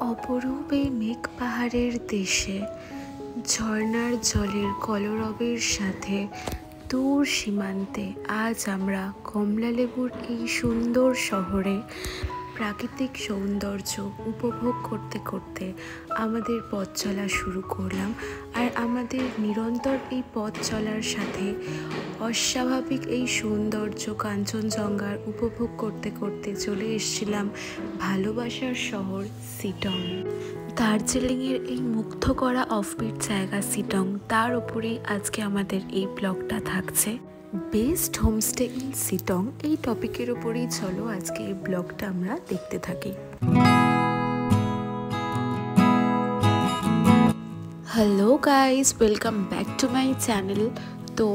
অপরূপ এই মেঘ পাহাড়ের দেশে ঝর্ণার জলের কলরবের সাথে দূর সীমান্তে আজ আমরা কমলালেবুর এই সুন্দর শহরে প্রাকৃতিক সৌন্দর্য উপভোগ করতে করতে আমাদের পথ চলা শুরু করলাম। আর আমাদের নিরন্তর এই পথ চলার সাথে অস্বাভাবিক এই সৌন্দর্য কাঞ্চনজঙ্ঘার উপভোগ করতে করতে চলে এসেছিলাম ভালোবাসার শহর শিটং। দার্জিলিংয়ের এই মুগ্ধ করা অফবিট জায়গা শিটং, তার উপরেই আজকে আমাদের এই ব্লগটা থাকছে। বেস্ট হোমস্টে ইন শিটং এই টপিকের উপরেই চলো আজকে এই ব্লগটা আমরা দেখতে থাকি। Hello guys, welcome back to my channel. তো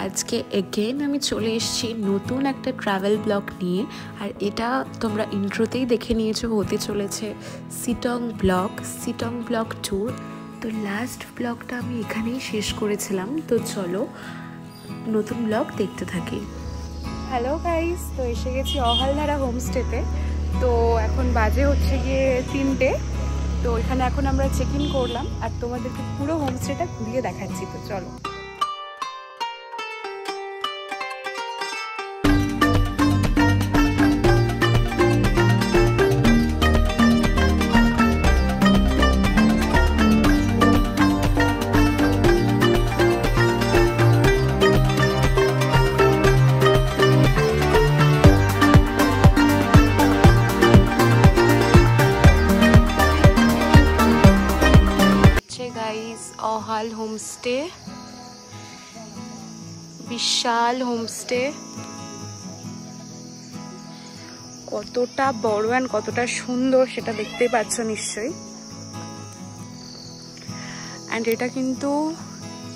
আজকে এগেন আমি চলে এসেছি নতুন একটা ট্রাভেল ব্লগ নিয়ে। আর এটা তোমরা ইন্ট্রোতেই দেখে নিয়েছো, হতে চলেছে শিটং ব্লগ ট্যুর। তো লাস্ট ব্লগটা আমি এখানেই শেষ করেছিলাম। তো চলো নতুন ব্লগ দেখতে থাকি। হ্যালো গাইস, তো এসে গেছি অহালধারা হোমস্টেতে। তো এখন বাজে হচ্ছে গিয়ে 3টে। তো এখানে এখন আমরা চেক ইন করলাম আর তোমাদেরকে পুরো হোমস্টেটা ঘুরিয়ে দেখাচ্ছি। তো চলো। অহাল হোমস্টে, বিশাল হোমস্টে, কতটা বড় অ্যান্ড কতটা সুন্দর সেটা দেখতেই পাচ্ছ নিশ্চয়ই। অ্যান্ড এটা কিন্তু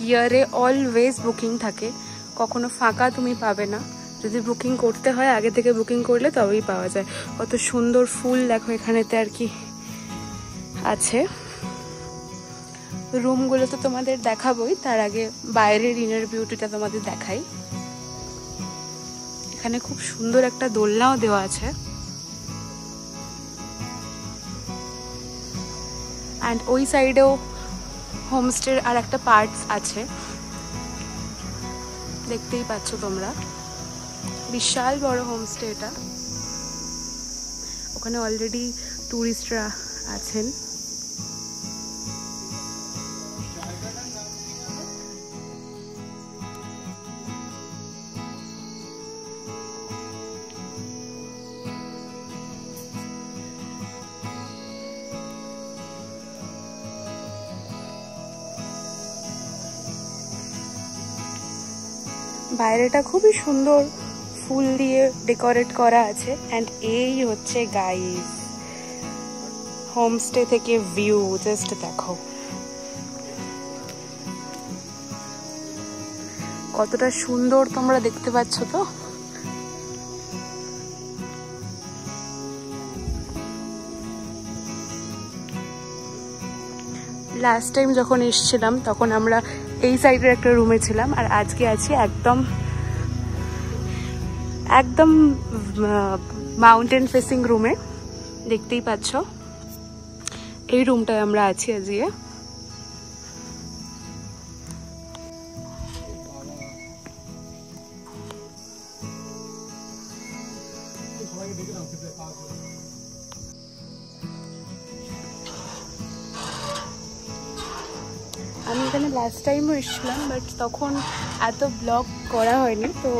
ইয়ারে অলওয়েজ বুকিং থাকে, কখনো ফাঁকা তুমি পাবে না। যদি বুকিং করতে হয় আগে থেকে বুকিং করলে তবেই পাওয়া যায়। কত সুন্দর ফুল দেখো এখানেতে আর কি আছে। রুমগুলো তো তোমাদের দেখাবোই, তার আগে বাইরের ইনার বিউটিটা তোমাদের দেখাই। এখানে খুব সুন্দর একটা দোলনাও দেওয়া আছে। অ্যান্ড ওই সাইডেও হোমস্টের আর একটা পার্টস আছে, দেখতেই পাচ্ছ তোমরা। বিশাল বড় হোমস্টে এটা। ওখানে অলরেডি ট্যুরিস্টরা আছেন। বাইরেটা খুবই সুন্দর ফুল দিয়ে ডেকোরেট করা আছে। অ্যান্ড এই হচ্ছে গাইস হোমস্টে থেকে ভিউ, জাস্ট দেখো কতটা সুন্দর তোমরা দেখতে পাচ্ছ। তো লাস্ট টাইম যখন এসেছিলাম তখন আমরা এই সাইডের একটা রুমে ছিলাম, আর আজকে আছি একদম মাউন্টেন ফেসিং রুমে। দেখতেই পাচ্ছ এই রুমটায় আমরা আছি আজকে। আমি এখানে লাস্ট টাইমও এসেছিলাম, বাট তখন এত ব্লগ করা হয়নি। তো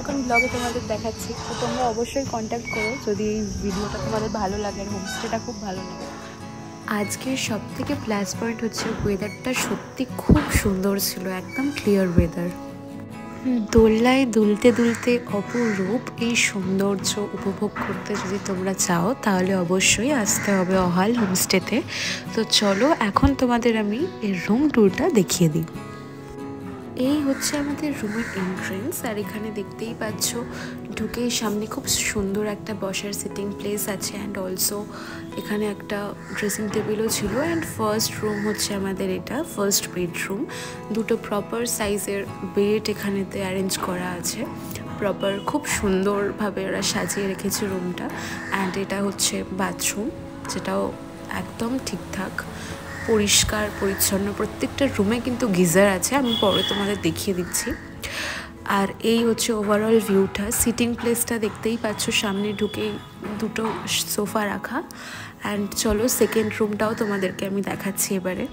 এখন ব্লগে তোমাদের দেখাচ্ছি। তো তোমরা অবশ্যই কন্ট্যাক্ট করো যদি এই ভিডিওটা তোমাদের ভালো লাগে। আর হোমস্টেটা খুব ভালো লাগে। আজকের সব থেকে প্লাস পয়েন্ট হচ্ছে ওয়েদারটা সত্যি খুব সুন্দর ছিল, একদম ক্লিয়ার ওয়েদার। দোলনায় দুলতে দুলতে অপরূপ এই সৌন্দর্য উপভোগ করতে যদি তোমরা চাও তাহলে অবশ্যই আসতে হবে অহাল হোমস্টেতে। তো চলো এখন তোমাদের আমি এর রুম ট্যুরটা দেখিয়ে দিই। এই হচ্ছে আমাদের রুমের এন্ট্রেন্স। আর এখানে দেখতেই পাচ্ছ ঢুকেই সামনে খুব সুন্দর একটা বসার সিটিং প্লেস আছে। অ্যান্ড অলসো এখানে একটা ড্রেসিং টেবিলও ছিল। অ্যান্ড ফার্স্ট রুম হচ্ছে আমাদের এটা, ফার্স্ট বেডরুম। দুটো প্রপার সাইজের বেড এখানেতে অ্যারেঞ্জ করা আছে। প্রপার খুব সুন্দরভাবে ওরা সাজিয়ে রেখেছে রুমটা। অ্যান্ড এটা হচ্ছে বাথরুম, যেটাও একদম ঠিকঠাক, পরিষ্কার পরিচ্ছন্ন। প্রত্যেকটা রুমে কিন্তু গিজার আছে, আমি পরে তোমাদের দেখিয়ে দিচ্ছি। আর এই হচ্ছে ওভারঅল ভিউটা। সিটিং প্লেসটা দেখতেই পাচ্ছ, সামনে ঢুকেই দুটো সোফা রাখা। অ্যান্ড চলো সেকেন্ড রুমটাও তোমাদেরকে আমি দেখাচ্ছি এবারে।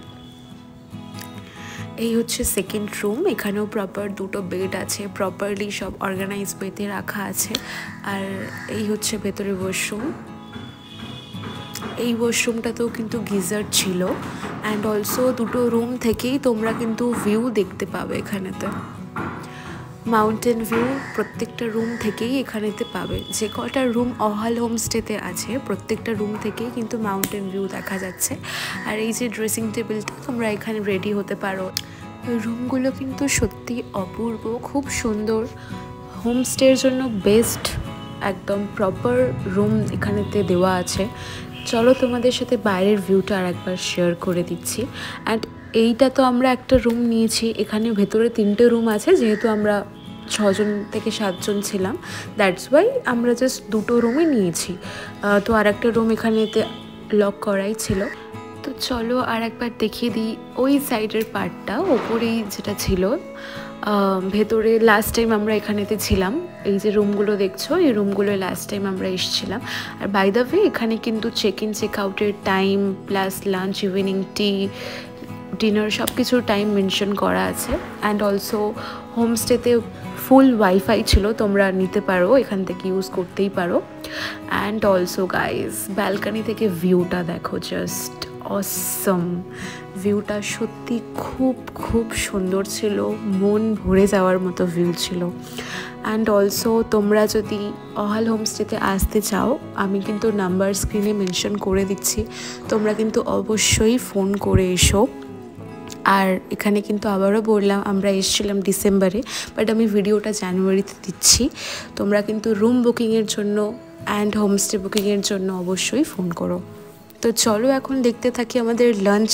এই হচ্ছে সেকেন্ড রুম, এখানেও প্রপার দুটো বেড আছে, প্রপারলি সব অর্গানাইজ ওয়েতে রাখা আছে। আর এই হচ্ছে ভেতরে ওয়াশরুম। এই ওয়াশরুমটাতেও কিন্তু গিজার ছিল। অ্যান্ড অলসো দুটো রুম থেকেই তোমরা কিন্তু ভিউ দেখতে পাবে এখানেতে, মাউন্টেন ভিউ প্রত্যেকটা রুম থেকেই এখানেতে পাবে। যে কটা রুম অহাল হোমস্টেতে আছে প্রত্যেকটা রুম থেকেই কিন্তু মাউন্টেন ভিউ দেখা যাচ্ছে। আর এই যে ড্রেসিং টেবিলটা, তোমরা এখানে রেডি হতে পারো। রুমগুলো কিন্তু সত্যি অপূর্ব, খুব সুন্দর, হোমস্টের জন্য বেস্ট, একদম প্রপার রুম এখানেতে দেওয়া আছে। চলো তোমাদের সাথে বাইরের ভিউটা আর একবার শেয়ার করে দিচ্ছি। অ্যান্ড এইটা তো আমরা একটা রুম নিয়েছি, এখানে ভেতরে 3টে রুম আছে, যেহেতু আমরা 6 থেকে 7 ছিলাম, দ্যাটস ওয়াই আমরা জাস্ট 2টো রুমই নিয়েছি। তো আর একটা রুম এখানেতে লক করাই ছিল। তো চলো আর একবার দেখিয়ে দিই ওই সাইডের পার্টটা, ওপরেই যেটা ছিল ভেতরে। লাস্ট টাইম আমরা এখানেতে ছিলাম, এই যে রুমগুলো দেখছো, এই রুমগুলো লাস্ট টাইম আমরা এসেছিলাম। আর বাই দ্য ওয়ে এখানে কিন্তু চেক ইন চেক আউটের time plus lunch, evening tea, dinner সব কিছুর টাইম মেনশন করা আছে। অ্যান্ড অলসো হোমস্টেতে ফুল ওয়াইফাই ছিল, তোমরা নিতে পারো, এখান থেকে ইউজ করতেই পারো। অ্যান্ড অলসো গাইজ ব্যালকানি থেকে ভিউটা দেখো, জাস্ট অসম। ভিউটা সত্যি খুব খুব সুন্দর ছিল, মন ভরে যাওয়ার মতো ভিউ ছিল। অ্যান্ড অলসো তোমরা যদি অহাল হোমস্টেতে আসতে চাও, আমি কিন্তু নাম্বার স্ক্রিনে মেনশন করে দিচ্ছি, তোমরা কিন্তু অবশ্যই ফোন করে এসো। আর এখানে কিন্তু আবারও বললাম, আমরা এসেছিলাম ডিসেম্বরে, বাট আমি ভিডিওটা জানুয়ারিতে দিচ্ছি। তোমরা কিন্তু রুম বুকিংয়ের জন্য অ্যান্ড হোমস্টে বুকিংয়ের জন্য অবশ্যই ফোন করো। তো চলো এখন দেখতে থাকি আমাদের lunch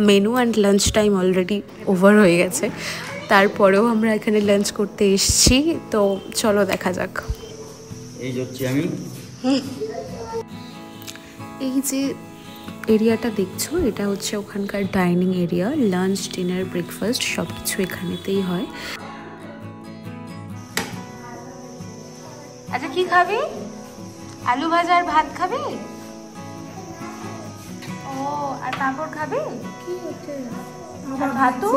menu. And lunch time already over হয়ে গেছে, তারপরেও আমরা এখানে লাঞ্চ করতে এসেছি। তো চলো দেখা যাক। এই হচ্ছে আমি, এই যে এরিয়াটা দেখছো, এটা হচ্ছে ওখানকার dining area. Lunch, dinner, breakfast সব কিছু এখানেতেই হয়। আচ্ছা কি খাবি? আলু ভাজা আর ভাত খাবি? ও, আর পাঁপড় খাবি? কি হচ্ছে? আর ভাতু?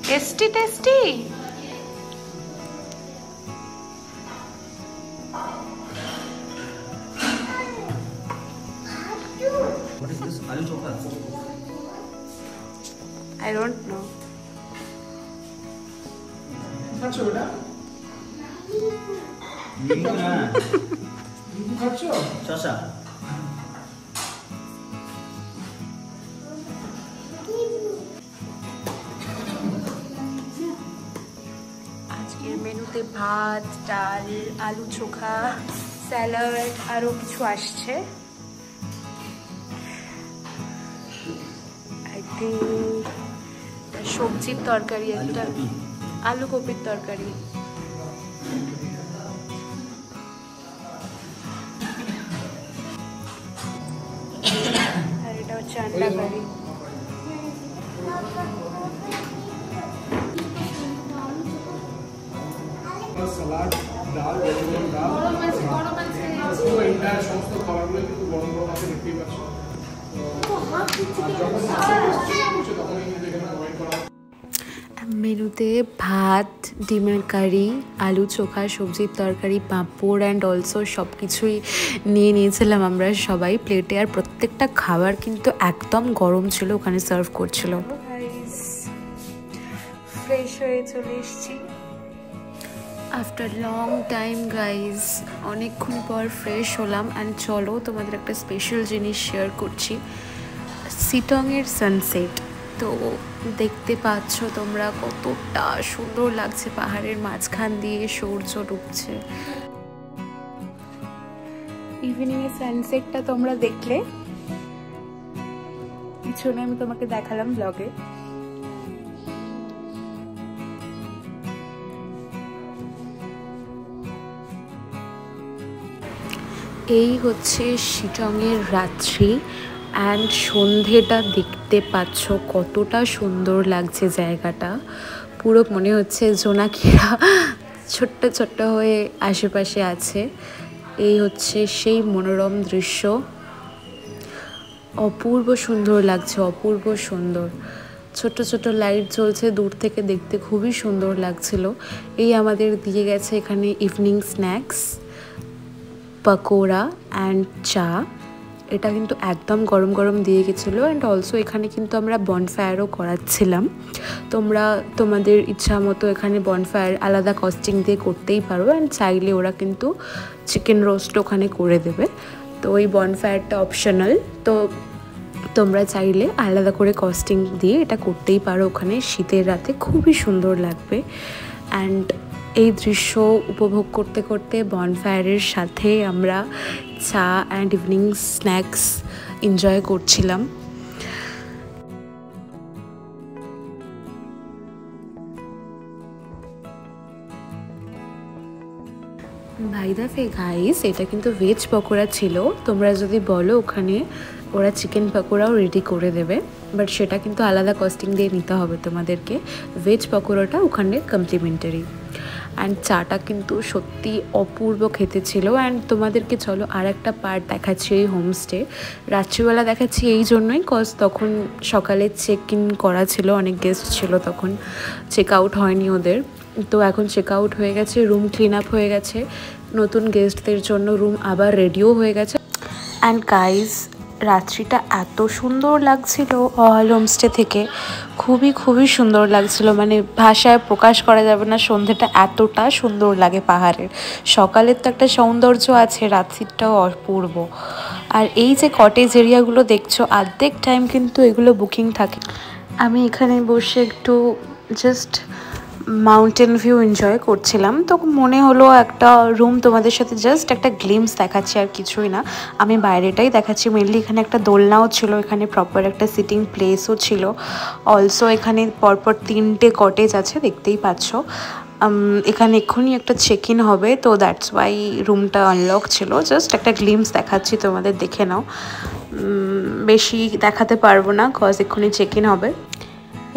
Tasty tasty. What is this? Aloo chokha. I don't know. খাচ্ছো ওটা? না, খাচ্ছো? শসা। আজকের মেনুতে ভাত, ডাল, আলু চোখা, স্যালাড, আরও কিছু আসছে। আই থিঙ্ক সবজির তরকারি, একটা আলু কপির তরকারি। আর এটা হচ্ছে আন্ডা কারি। সালাড, ডাল, ভেজিটেবল ডাল, পুরো এন্টায়ার সমস্ত খাবারগুলো কিন্তু গরম গরম আছে, দেখতেই পাচ্ছ। মেনুতে ভাত, ডিমের কারি, আলু চোখা, সবজির তরকারি, পাঁপড় অ্যান্ড অলসো সব কিছুই নিয়ে নিয়েছিলাম আমরা সবাই প্লেটে। আর প্রত্যেকটা খাবার কিন্তু একদম গরম ছিল, ওখানে সার্ভ করছিল। ফ্রেশ হয়ে চলে এসেছি আফটার লং টাইম গাইজ, অনেকক্ষণ পর ফ্রেশ হলাম। অ্যান্ড চলো তোমাদের একটা স্পেশাল জিনিস শেয়ার করছি, সিটংয়ের সানসেট। তো দেখতে পাচ্ছ তোমরা কতটা সুন্দর লাগছে, পাহাড়ের মাঝখান দিয়ে সূর্য ডুবছে। ইভিনিং এর সানসেটটা তোমরা দেখলে, পিছনে আমি তোমাকে দেখালাম ব্লগে। এই হচ্ছে শিলংয়ের রাত্রি অ্যান্ড সন্ধেটা দেখতে পাচ্ছ কতটা সুন্দর লাগছে জায়গাটা। পুরো মনে হচ্ছে জোনাকিরা ছোট্ট ছোট্ট হয়ে আশেপাশে আছে। এই হচ্ছে সেই মনোরম দৃশ্য, অপূর্ব সুন্দর লাগছে, অপূর্ব সুন্দর। ছোট ছোট লাইট জ্বলছে, দূর থেকে দেখতে খুবই সুন্দর লাগছিল। এই আমাদের দিয়ে গেছে এখানে ইভিনিং স্ন্যাক্স, পকোড়া অ্যান্ড চা। এটা কিন্তু একদম গরম গরম দিয়ে গেছিলো। অ্যান্ড অলসো এখানে কিন্তু আমরা বনফায়ারও করাচ্ছিলাম। তোমরা তোমাদের ইচ্ছা মতো এখানে বনফায়ার আলাদা কস্টিং দিয়ে করতেই পারো, অ্যান্ড চাইলে ওরা কিন্তু চিকেন রোস্ট ওখানে করে দেবে। তো ওই বনফায়ারটা অপশনাল, তো তোমরা চাইলে আলাদা করে কস্টিং দিয়ে এটা করতেই পারো ওখানে। শীতের রাতে খুবই সুন্দর লাগবে। অ্যান্ড এই দৃশ্য উপভোগ করতে করতে বনফায়ারের সাথে আমরা চা অ্যান্ড ইভিনিং স্ন্যাক্স এনজয় করছিলাম। বাই দ্য ওয়ে গাইস, এটা কিন্তু ভেজ পকোড়া ছিল। তোমরা যদি বলো ওখানে ওরা চিকেন পকোড়াও রেডি করে দেবে, বাট সেটা কিন্তু আলাদা কস্টিং দিয়ে নিতে হবে তোমাদেরকে। ভেজ পকোড়াটা ওখানে কমপ্লিমেন্টারি। অ্যান্ড চাটা কিন্তু সত্যি অপূর্ব খেতে ছিল। অ্যান্ড তোমাদেরকে চলো আর একটা পার্ট দেখাচ্ছি এই হোমস্টে। রাত্রিবেলা দেখাচ্ছি এই জন্যই কজ তখন সকালে চেক ইন করা ছিল, অনেক গেস্ট ছিল, তখন চেক আউট হয়নি ওদের। তো এখন চেক আউট হয়ে গেছে, রুম ক্লিন আপ হয়ে গেছে, নতুন গেস্টদের জন্য রুম আবার রেডিও হয়ে গেছে। অ্যান্ড গাইজ, রাত্রিটা এত সুন্দর লাগছিল অল হোমস্টে থেকে, খুবই খুবই সুন্দর লাগছিল, মানে ভাষায় প্রকাশ করা যাবে না। সন্ধ্যেটা এতটা সুন্দর লাগে পাহাড়ের। সকালের তো একটা সৌন্দর্য আছে, রাত্রিটাও অপূর্ব। আর এই যে কটেজ এরিয়াগুলো দেখছো, অর্ধেক টাইম কিন্তু এগুলো বুকিং থাকে। আমি এখানে বসে একটু জাস্ট মাউন্টেন ভিউ এনজয় করছিলাম, তো মনে হলো একটা রুম তোমাদের সাথে জাস্ট একটা গ্লিমস দেখাচ্ছি, আর কিছুই না। আমি বাইরেটাই দেখাচ্ছি মেনলি। এখানে একটা দোলনাও ছিল, এখানে প্রপার একটা সিটিং প্লেসও ছিল। অলসো এখানে পরপর 3টে কটেজ আছে, দেখতেই পাচ্ছ। এখানে এক্ষুনি একটা চেক ইন হবে, তো দ্যাটস ওয়াই রুমটা আনলক ছিল। জাস্ট একটা গ্লিমস দেখাচ্ছি, তোমাদের দেখে নাও। বেশি দেখাতে পারবো না কজ এক্ষুনি চেক ইন হবে।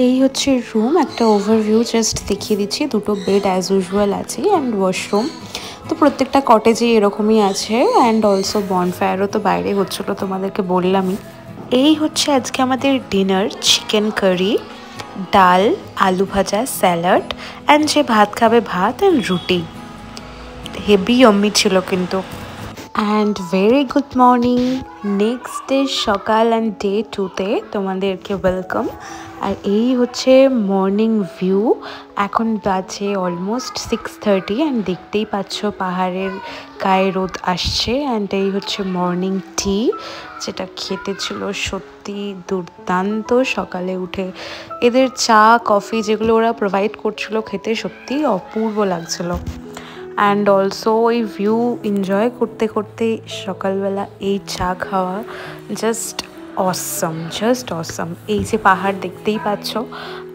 এই হচ্ছে রুম, একটা ওভারভিউ জাস্ট দেখিয়ে দিচ্ছি। 2টো বেড অ্যাজ ইউজুয়াল আছে অ্যান্ড ওয়াশরুম। তো প্রত্যেকটা কটেজে এরকমই আছে। অ্যান্ড অলসো বনফায়ারও তো বাইরে হচ্ছিলো, তোমাদেরকে বললামই। এই হচ্ছে আজকে আমাদের ডিনার, চিকেন কারি, ডাল, আলু ভাজা, স্যালাড অ্যান্ড যে ভাত খাবে ভাত অ্যান্ড রুটি। হেভি ইয়াম্মি ছিল কিন্তু। And very good morning, next day সকাল অ্যান্ড ডে 2তে তোমাদেরকে ওয়েলকাম। আর এই হচ্ছে মর্নিং ভিউ। এখন বাজে অলমোস্ট 6:30 অ্যান্ড দেখতেই পাচ্ছ পাহাড়ের গায়ে রোদ আসছে। অ্যান্ড এই হচ্ছে মর্নিং টি, যেটা খেতে ছিল সত্যি দুর্দান্ত। সকালে উঠে এদের চা কফি যেগুলো ওরা প্রোভাইড করছিল, খেতে সত্যি অপূর্ব লাগছিল। অ্যান্ড অলসো ওই ভিউ এনজয় করতে করতে সকালবেলা এই চা খাওয়া জাস্ট অসম, জাস্ট অসম। এই যে পাহাড় দেখতেই পাচ্ছ,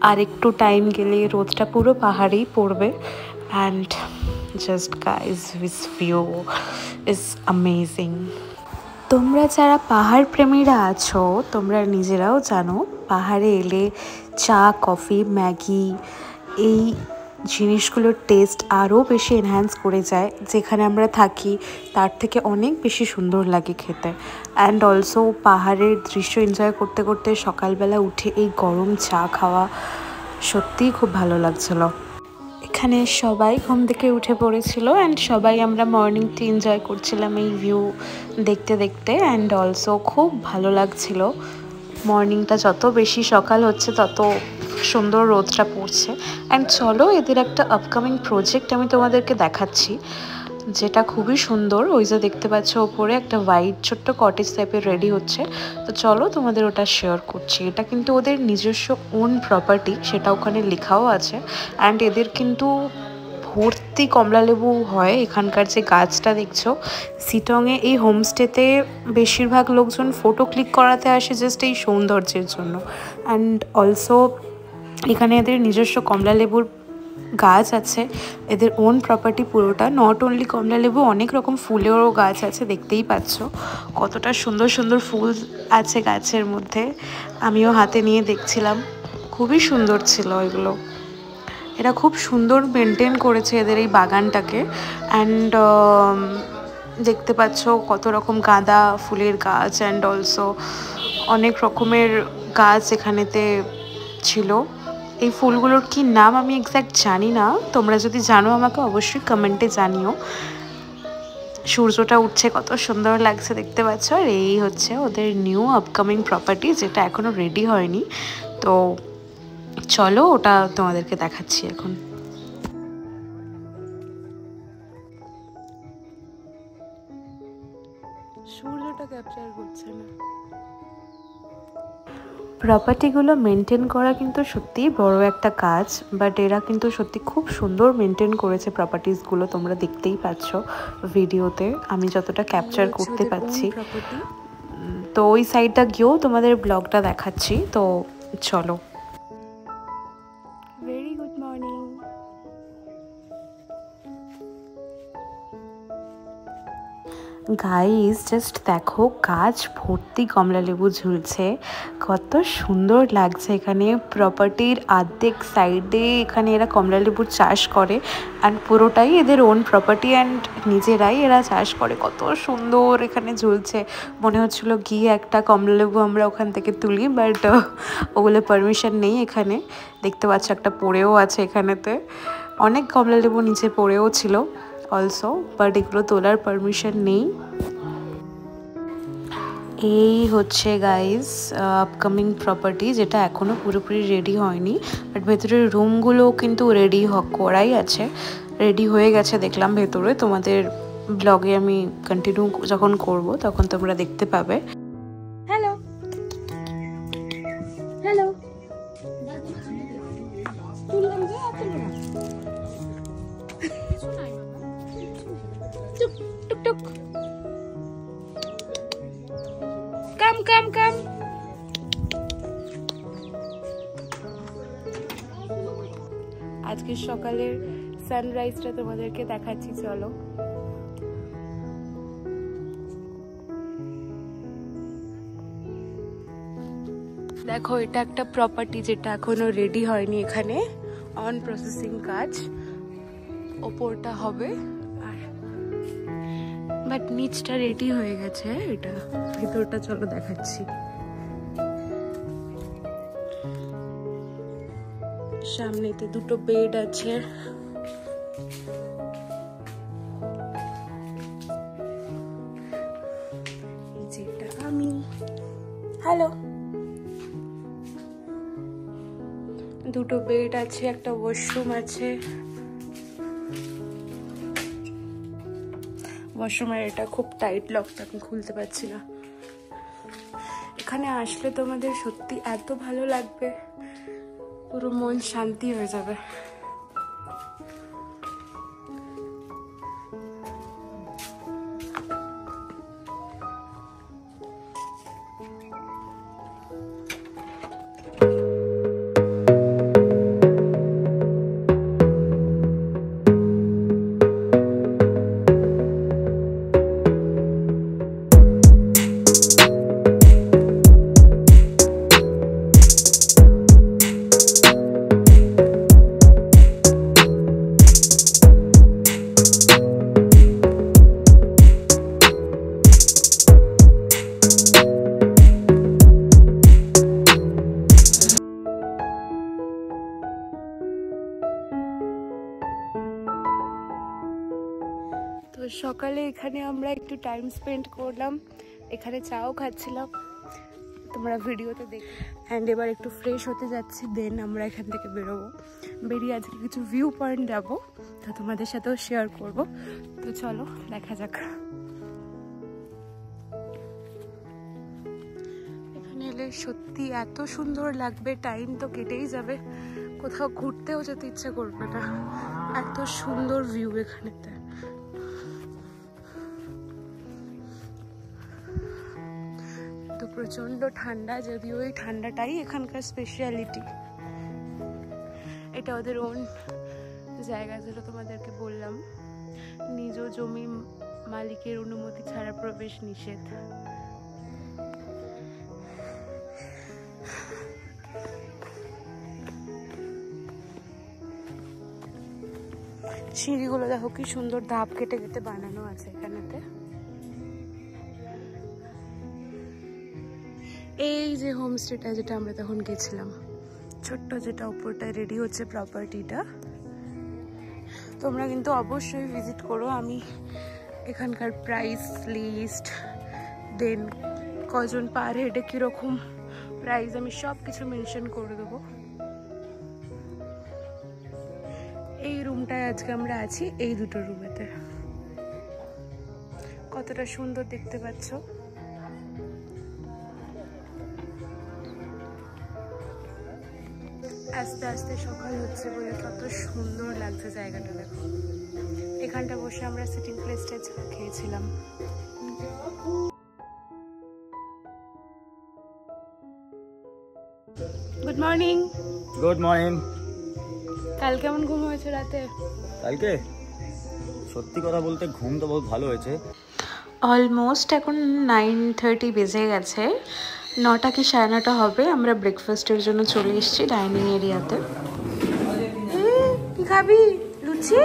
আর একটু টাইম গেলে রোদটা পুরো পাহাড়েই পড়বে। And just guys, this view is amazing. তোমরা যারা পাহাড় প্রেমীরা আছো, তোমরা নিজেরাও জানো পাহাড়ে এলে চা, কফি, ম্যাগি এই জিনিসগুলোর টেস্ট আরও বেশি এনহ্যান্স করে যায়। যেখানে আমরা থাকি তার থেকে অনেক বেশি সুন্দর লাগে খেতে। অ্যান্ড অলসো পাহাড়ের দৃশ্য এনজয় করতে করতে সকালবেলা উঠে এই গরম চা খাওয়া সত্যিই খুব ভালো লাগছিলো। এখানে সবাই ঘুম থেকে উঠে পড়েছিল অ্যান্ড সবাই আমরা মর্নিং টি এনজয় করছিলাম এই ভিউ দেখতে দেখতে। অ্যান্ড অলসো খুব ভালো লাগছিল। মর্নিংটা যত বেশি সকাল হচ্ছে তত সুন্দর রোদটা পড়ছে। অ্যান্ড চলো এদের একটা আপকামিং প্রজেক্ট আমি তোমাদেরকে দেখাচ্ছি, যেটা খুবই সুন্দর। ওই যে দেখতে পাচ্ছ ওপরে একটা হোয়াইট ছোট্ট কটেজ টাইপের রেডি হচ্ছে। তো চলো তোমাদের ওটা শেয়ার করছি। এটা কিন্তু ওদের নিজস্ব ওন প্রপার্টি, সেটা ওখানে লেখাও আছে। অ্যান্ড এদের কিন্তু ভর্তি কমলালেবু হয়। এখানকার যে গাছটা দেখছো, শিটংয়ে এই হোমস্টেতে বেশিরভাগ লোকজন ফটো ক্লিক করাতে আসে জাস্ট এই সৌন্দর্যের জন্য। অ্যান্ড অলসো এখানে এদের নিজস্ব কমলালেবুর গাছ আছে, এদের ওন প্রপার্টি পুরোটা। নট অনলি কমলালেবু, অনেক রকম ফুলেরও গাছ আছে, দেখতেই পাচ্ছ কতটা সুন্দর সুন্দর ফুল আছে গাছের মধ্যে। আমিও হাতে নিয়ে দেখছিলাম, খুবই সুন্দর ছিল এগুলো। এরা খুব সুন্দর মেনটেন করেছে এদের এই বাগানটাকে। অ্যান্ড দেখতে পাচ্ছ কত রকম গাঁদা ফুলের গাছ অ্যান্ড অলসো অনেক রকমের গাছ এখানেতে ছিল। এই ফুলগুলোর কি নাম আমি এক্স্যাক্ট জানি না, তোমরা যদি জানো আমাকে অবশ্যই কমেন্টে জানিও। সূর্যটা উঠছে, কত সুন্দর লাগছে দেখতে পাচ্ছ। আর এই হচ্ছে ওদের নিউ আপকামিং প্রপার্টি, যেটা এখনো রেডি হয়নি। তো চলো ওটা তোমাদেরকে দেখাচ্ছি এখন। সূর্যটা ক্যাপচার করছে না। প্রপার্টিগুলো মেনটেন করা কিন্তু সত্যিই বড় একটা কাজ, বাট এরা কিন্তু সত্যি খুব সুন্দর মেনটেন করেছে প্রপার্টিসগুলো, তোমরা দেখতেই পাচ্ছ ভিডিওতে আমি যতটা ক্যাপচার করতে পারছি। তো ওই সাইডটা গিয়েও তোমাদের ব্লগটা দেখাচ্ছি, তো চলো। Very good morning. Guys just দেখো, গাছ ভর্তি কমলালেবু ঝুলছে, কত সুন্দর লাগছে। এখানে প্রপার্টির অর্ধেক সাইডে এখানে এরা কমলালেবুর চাষ করে, অ্যান্ড পুরোটাই এদের ওন প্রপার্টি অ্যান্ড নিজেরাই এরা চাষ করে। কত সুন্দর এখানে ঝুলছে, মনে হচ্ছিল গিয়ে একটা কমলালেবু আমরা ওখান থেকে তুলি, বাট ওগুলো পারমিশন নেই এখানে। দেখতে পাচ্ছ একটা পড়েও আছে এখানেতে, অনেক কমলালেবু নিচে পড়েও ছিল অলসো, বাট এগুলো তোলার পারমিশন নেই। এই হচ্ছে গাইস আপকামিং প্রপার্টি, যেটা এখনও পুরোপুরি রেডি হয়নি, বাট ভেতরের রুমগুলো কিন্তু রেডি করাই আছে, রেডি হয়ে গেছে দেখলাম ভেতরে। তোমাদের ব্লগে আমি কন্টিনিউ যখন করব তখন তোমরা দেখতে পাবে। হ্যালো হ্যালো, টুক কাম কাম কাম। আজকে সকালের সানরাইজটা তোমাদেরকে দেখাচ্ছি, চলো। দেখো এটা একটা প্রপার্টি যেটা এখনো রেডি হয়নি, এখানে অন প্রসেসিং কাজ, ওপরটা হবে আর বাট নিচটা রেডি হয়ে গেছে। এটা ভিতরটা চলো দেখাচ্ছি। সামনেতে দুটো বেড আছে, যেটা আমি। হ্যালো, দুটো বেড আছে, একটা ওয়াশরুম আছে। ওয়াশরুমের এটা খুব টাইট লকটা, আমি খুলতে পারছি না। এখানে আসলে তোমাদের সত্যি এত ভালো লাগবে, পুরো মন শান্তি হয়ে যাবে। তো সকালে এখানে আমরা একটু টাইম স্পেন্ড করলাম, এখানে চাও খাচ্ছিলাম, তোমরা ভিডিওতে দেখ। অ্যান্ড এবার একটু ফ্রেশ হতে যাচ্ছি, দেন আমরা এখান থেকে বেরোবো। বেরিয়ে আজকে কিছু ভিউ পয়েন্ট যাবো, তো তোমাদের সাথেও শেয়ার করব। তো চলো দেখা যাক। এখানে এলে সত্যি এত সুন্দর লাগবে, টাইম তো কেটেই যাবে, কোথাও ঘুরতেও যেতে ইচ্ছে করবে না, এত সুন্দর ভিউ এখানেতে। তো প্রচন্ড ঠান্ডা, যদিও ওই ঠান্ডাটাই এখানকার স্পেশালিটি। এটা ওদের ওন জায়গা, যেটা তোমাদেরকে বললাম, নিজ জমি মালিকের অনুমতি ছাড়া প্রবেশ নিষেধ। সিঁড়িগুলো দেখো কি সুন্দর ধাপ কেটে কেটে বানানো আছে এখানেতে। এই যে হোমস্টেটা যেটা আমরা তখন গেছিলাম, ছোট্ট যেটা উপরটায় রেডি হচ্ছে প্রপার্টিটা, তোমরা কিন্তু অবশ্যই ভিজিট করো। আমি এখানকার প্রাইস লিস্ট, দেন কজন পার হেডে কীরকম প্রাইস, আমি সব কিছু মেনশন করে দেবো। এই রুমটায় আজকে আমরা আছি, এই দুটো রুমেতে। কতটা সুন্দর দেখতে পাচ্ছ। আস্তে আস্তে সকাল হচ্ছে বলে কত সুন্দর লাগছে জায়গাটা। দেখো এখানটা বসে আমরা সিটিং প্লেসটা খেয়েছিলাম। Good morning. Good morning. কাল কেমন ঘুম হয়েছে রাতে? কালকে সত্যি কথা বলতে ঘুম তো বহুত ভালো হয়েছে। অলমোস্ট এখন 9:30 বেজে গেছে, 9টা কি 9:30 হবে। আমরা ব্রেকফাস্টের জন্য চলে এসেছি ডাইনিং এরিয়াতে। কি খাবি? লুচি?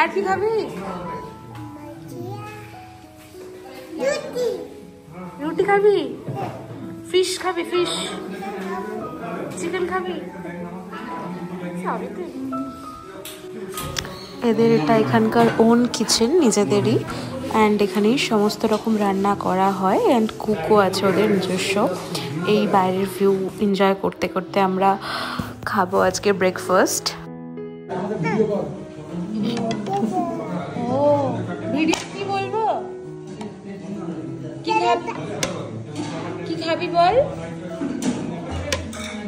আর কি খাবি? রুটি খাবি? ফিশ খাবি? ফিশ? চিকেন খাবি? এদের এটা এখানকার ওন কিচেন, নিজেদেরই, অ্যান্ড এখানেই সমস্ত রকম রান্না করা হয়, অ্যান্ড কুকও আছে ওদের নিজস্ব। এই বাইরের ভিউ এনজয় করতে করতে আমরা খাবো আজকে ব্রেকফাস্ট। ও ভিডিও কি বলবো? কি খাবি বল?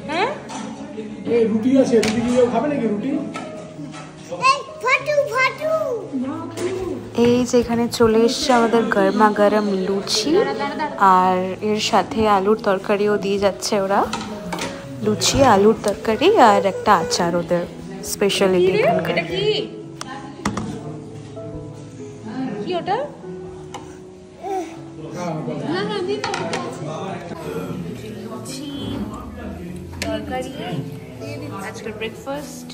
হ্যাঁ রুটি আছে, রুটি কেউ খাবে নাকি? রুটি এই যে এখানে চলে এসছে আমাদের গরমা গরম লুচি, আর এর সাথে আলুর তরকারিও দিয়ে যাচ্ছে ওরা। লুচি, আলুর তরকারি আর একটা আচার, ওদের স্পেশালিটি এখানকার। কি ওটা? লুচি, তরকারি, আজকের ব্রেকফাস্ট।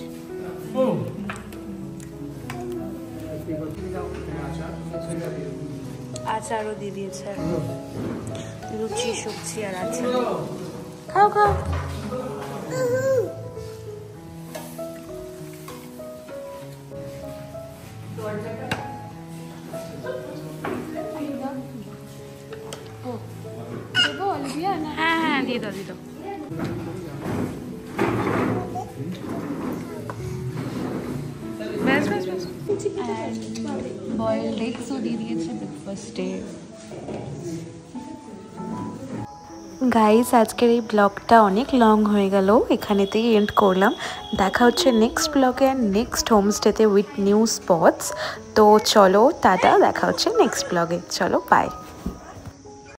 আচারও দিয়ে দিয়েছে, লুচি, সবজি আর আচার। খাও খাও। হ্যাঁ হ্যাঁ দিয়ে দাও, দিয়ে দাও। বয়েলড এগসও দিয়ে দিয়েছে ব্রেকফাস্টে। গাইস, আজকের এই ব্লগটা অনেক লং হয়ে গেল, এখানেতেই এন্ড করলাম। দেখা হচ্ছে নেক্সট ব্লগে অ্যান্ড নেক্সট হোমস্টেতে উইথ নিউ স্পটস। তো চলো টাটা, দেখা হচ্ছে নেক্সট ব্লগে। চলো বাই।